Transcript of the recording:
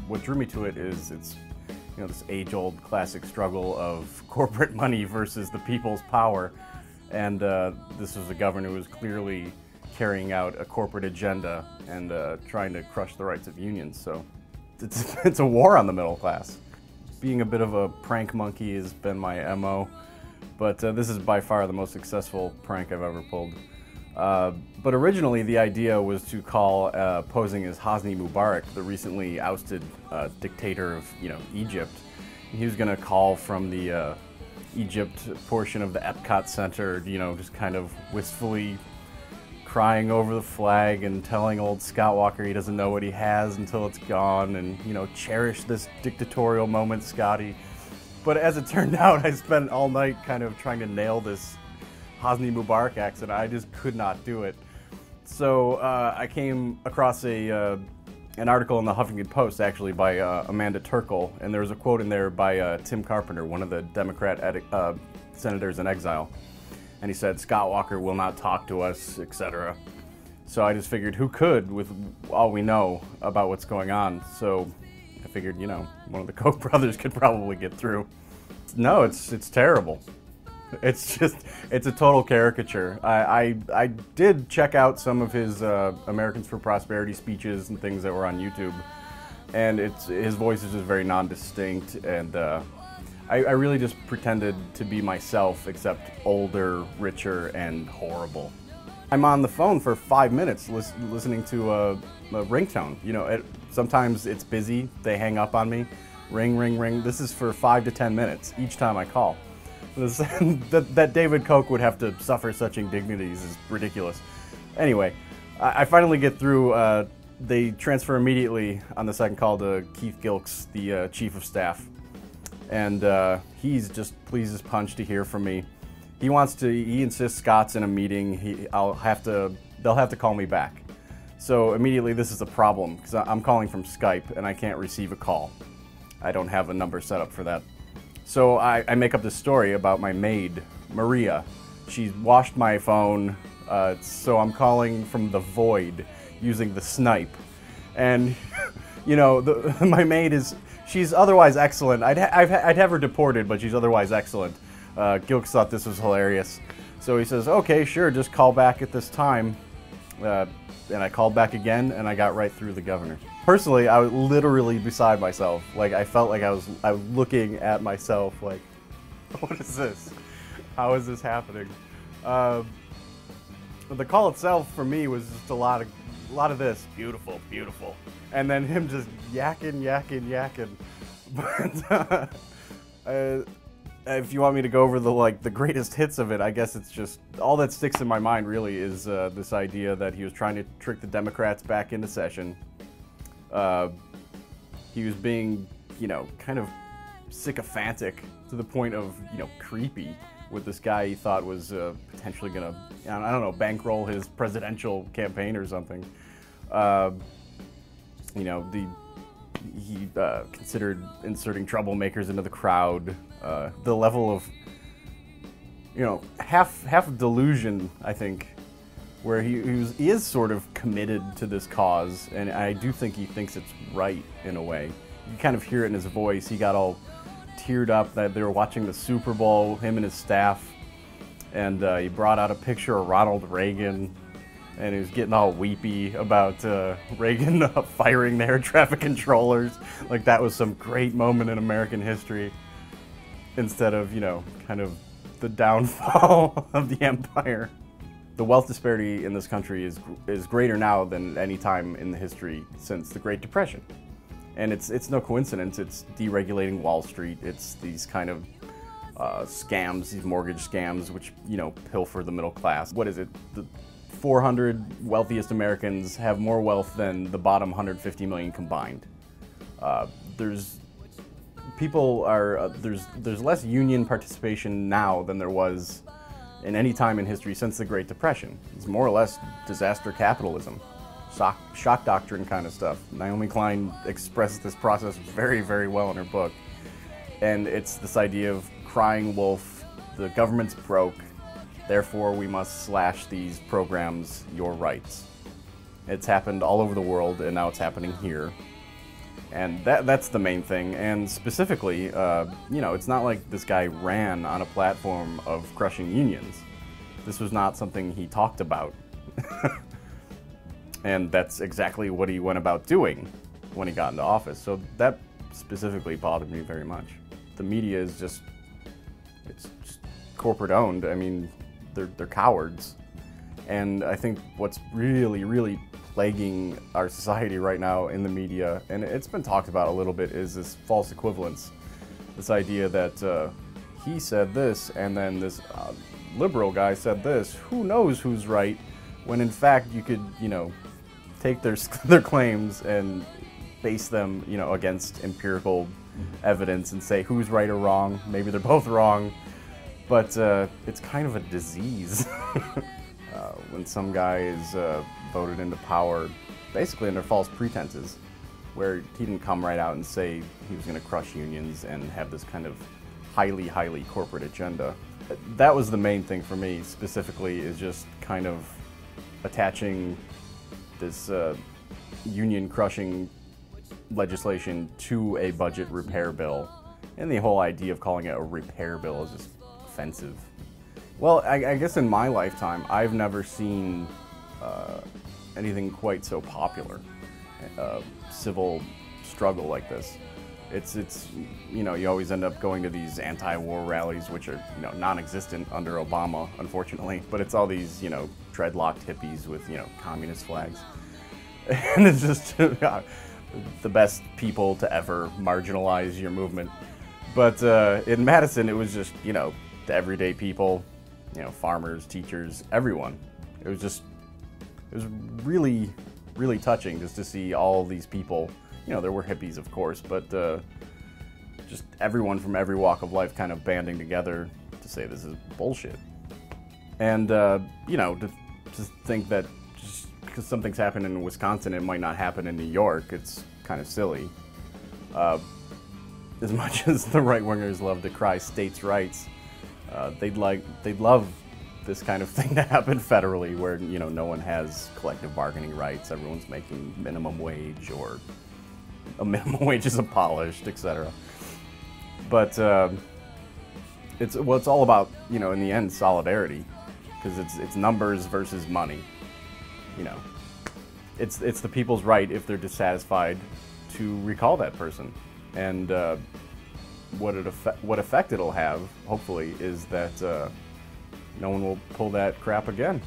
what drew me to it is it's this age-old classic struggle of corporate money versus the people's power, and this was a governor who was clearly carrying out a corporate agenda and trying to crush the rights of unions. So it's a war on the middle class. Being a bit of a prank monkey has been my MO, but this is by far the most successful prank I've ever pulled. But originally the idea was to call posing as Hosni Mubarak, the recently ousted dictator of Egypt. He was going to call from the Egypt portion of the Epcot Center, just kind of wistfully crying over the flag and telling old Scott Walker he doesn't know what he has until it's gone, and cherish this dictatorial moment, Scotty. But as it turned out, I spent all night kind of trying to nail this Hosni Mubarak accent. I just could not do it. So I came across an article in the Huffington Post, actually, by Amanda Turkle, and there was a quote in there by Tim Carpenter, one of the Democrat senators in exile. And he said, "Scott Walker will not talk to us, etc." So I just figured, who could, with all we know about what's going on? So I figured, one of the Koch brothers could probably get through. No, it's terrible. It's a total caricature. I did check out some of his Americans for Prosperity speeches and things that were on YouTube, and his voice is just very non-distinct, and I really just pretended to be myself, except older, richer, and horrible. I'm on the phone for 5 minutes listening to a ringtone. Sometimes it's busy, they hang up on me, ring, ring, ring. This is for 5 to 10 minutes each time I call. That David Koch would have to suffer such indignities is ridiculous. Anyway, I finally get through. They transfer immediately on the second call to Keith Gilkes, the chief of staff. And he's just pleased as punch to hear from me. He insists Scott's in a meeting. They'll have to call me back. So immediately this is a problem, because I'm calling from Skype and I can't receive a call. I don't have a number set up for that. So I make up this story about my maid, Maria. She's washed my phone, so I'm calling from the void using the snipe. And, my maid she's otherwise excellent. I'd have her deported, but she's otherwise excellent. Gilkes thought this was hilarious. So he says, "Okay, sure, just call back at this time." And I called back again, and I got right through the governor. Personally, I was literally beside myself. Like, I felt like I was looking at myself like, what is this? How is this happening? The call itself for me was just a lot of this. Beautiful, beautiful. And then him just yakking. But if you want me to go over the greatest hits of it, I guess it's just, all that sticks in my mind really is this idea that he was trying to trick the Democrats back into session. He was being, kind of sycophantic to the point of, creepy with this guy he thought was potentially gonna, I don't know, bankroll his presidential campaign or something. He considered inserting troublemakers into the crowd. The level of, half delusion, I think, where he is sort of committed to this cause, and I do think he thinks it's right in a way. You kind of hear it in his voice. He got all teared up that they were watching the Super Bowl, him and his staff, and he brought out a picture of Ronald Reagan, and he was getting all weepy about Reagan firing the air traffic controllers, like that was some great moment in American history, instead of, kind of the downfall of the empire. The wealth disparity in this country is greater now than any time in the history since the Great Depression. And it's no coincidence. It's deregulating Wall Street. It's these kind of scams, these mortgage scams, which, pilfer the middle class. What is it? The 400 wealthiest Americans have more wealth than the bottom 150 million combined. There's less union participation now than there was in any time in history since the Great Depression. It's more or less disaster capitalism, shock doctrine kind of stuff. Naomi Klein expresses this process very, very well in her book. And it's this idea of crying wolf, the government's broke, therefore we must slash these programs, your rights. It's happened all over the world, and now it's happening here. And that's the main thing. And specifically, you know, it's not like this guy ran on a platform of crushing unions. This was not something he talked about. And that's exactly what he went about doing when he got into office. So that specifically bothered me very much. The media is just, it's just corporate owned. I mean, they're cowards. And I think what's really plaguing our society right now in the media, and it's been talked about a little bit, is this false equivalence. This idea that he said this and then this liberal guy said this. Who knows who's right? When in fact you could, you know, take their claims and base them, you know, against empirical evidence and say who's right or wrong. Maybe they're both wrong, but it's kind of a disease. When some guy is voted into power basically under false pretenses, where he didn't come right out and say he was going to crush unions and have this kind of highly corporate agenda. That was the main thing for me specifically, is just kind of attaching this union crushing legislation to a budget repair bill. And the whole idea of calling it a repair bill is just offensive. Well, I guess in my lifetime, I've never seen anything quite so popular, civil struggle like this. It's you know, you always end up going to these anti-war rallies, which are, you know, non-existent under Obama, unfortunately. But it's all these, you know, dreadlocked hippies with, you know, communist flags, and it's just the best people to ever marginalize your movement. But in Madison, it was just, you know, the everyday people, you know, farmers, teachers, everyone. It was really touching just to see all these people. You know, there were hippies, of course, but just everyone from every walk of life kind of banding together to say this is bullshit. And, you know, to think that just because something's happened in Wisconsin, it might not happen in New York, it's kind of silly. As much as the right-wingers love to cry states' rights, they'd love this kind of thing to happen federally, where, you know, no one has collective bargaining rights, everyone's making minimum wage, or a minimum wage is abolished, etc. But it's all about, you know, in the end, solidarity, because it's numbers versus money. You know, it's the people's right, if they're dissatisfied, to recall that person. And what effect it'll have, hopefully, is that no one will pull that crap again.